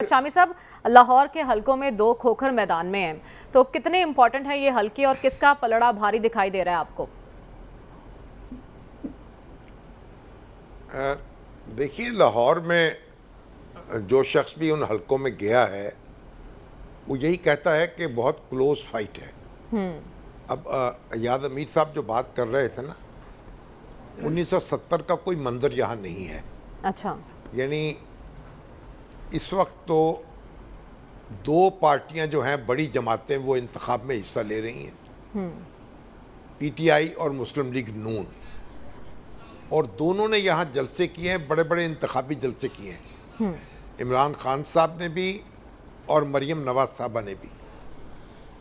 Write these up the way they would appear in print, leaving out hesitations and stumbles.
शामी साहब, लाहौर के हलकों में 2 खोखर मैदान में हैं, तो कितने इंपॉर्टेंट है ये हलके और किसका पलड़ा भारी दिखाई दे रहा है आपको? देखिए, लाहौर में जो शख्स भी उन हलकों में गया है वो यही कहता है कि बहुत क्लोज फाइट है। अब याद अमीर साहब जो बात कर रहे थे ना, 1970 का कोई मंजर यहाँ नहीं है। अच्छा। यानी इस वक्त तो 2 पार्टियां जो हैं, बड़ी जमातें, वो इंतखाब में हिस्सा ले रही हैं, पीटीआई और मुस्लिम लीग नून, और दोनों ने यहाँ जलसे किए हैं, बड़े बड़े इंतखाबी जलसे किए हैं। इमरान खान साहब ने भी और मरियम नवाज साहबा ने भी,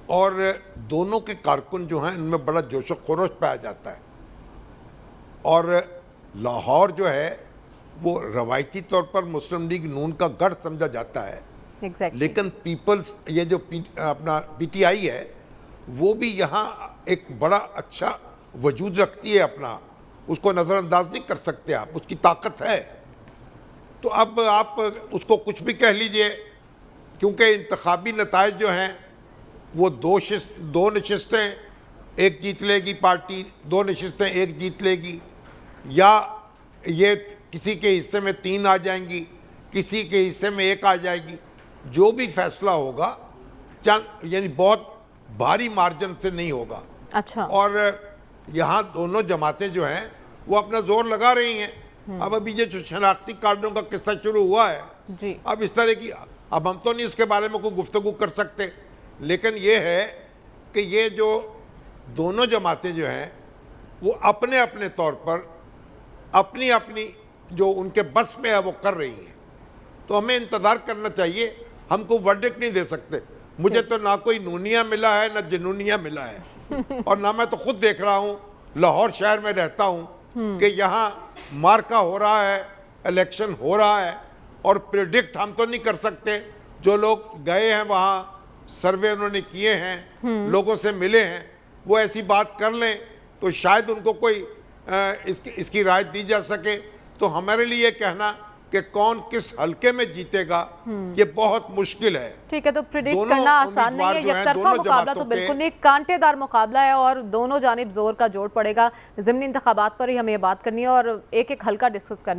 और दोनों के कारकुन जो हैं उनमें बड़ा जोश व खरोश पाया जाता है। और लाहौर जो है वो रवायती तौर पर मुस्लिम लीग नून का गढ़ समझा जाता है। exactly. लेकिन पीपल्स, ये जो अपना पीटीआई है, वो भी यहाँ एक बड़ा अच्छा वजूद रखती है अपना, उसको नज़रअंदाज नहीं कर सकते आप, उसकी ताकत है। तो अब आप उसको कुछ भी कह लीजिए, क्योंकि इंतखाबी नताइज जो हैं वो 2 नशिस्तें एक जीत लेगी पार्टी, 2 नशिस्तें एक जीत लेगी, या ये किसी के हिस्से में 3 आ जाएंगी, किसी के हिस्से में 1 आ जाएगी। जो भी फैसला होगा यानी बहुत भारी मार्जिन से नहीं होगा। अच्छा। और यहाँ दोनों जमातें जो हैं वो अपना जोर लगा रही हैं। अब अभी ये जो शनाख्ती कार्डों का किस्सा शुरू हुआ है जी, अब इस तरह की, अब हम तो नहीं उसके बारे में कोई गुफ्तगू कर सकते, लेकिन ये है कि ये जो दोनों जमातें जो हैं वो अपने अपने तौर पर अपनी अपनी जो उनके बस में है वो कर रही हैं। तो हमें इंतज़ार करना चाहिए, हमको वर्डिक्ट नहीं दे सकते। मुझे तो ना कोई नूनिया मिला है ना जिनूनिया मिला है और ना, मैं तो खुद देख रहा हूँ, लाहौर शहर में रहता हूँ कि यहाँ मार्का हो रहा है, इलेक्शन हो रहा है, और प्रिडिक्ट हम तो नहीं कर सकते। जो लोग गए हैं वहाँ, सर्वे उन्होंने किए हैं, लोगों से मिले हैं, वो ऐसी बात कर लें तो शायद उनको कोई इसकी राय दी जा सके। तो हमारे लिए कहना कि कौन किस हलके में जीतेगा ये बहुत मुश्किल है। ठीक है, तो प्रिडिक्ट करना आसान नहीं है। यकतरफा मुकाबला तो बिल्कुल नहीं, कांटेदार मुकाबला है और दोनों जानिब जोर का जोड़ पड़ेगा। ज़िमनी इंतखाबात पर ही हमें ये बात करनी है और एक एक हलका डिस्कस करना है।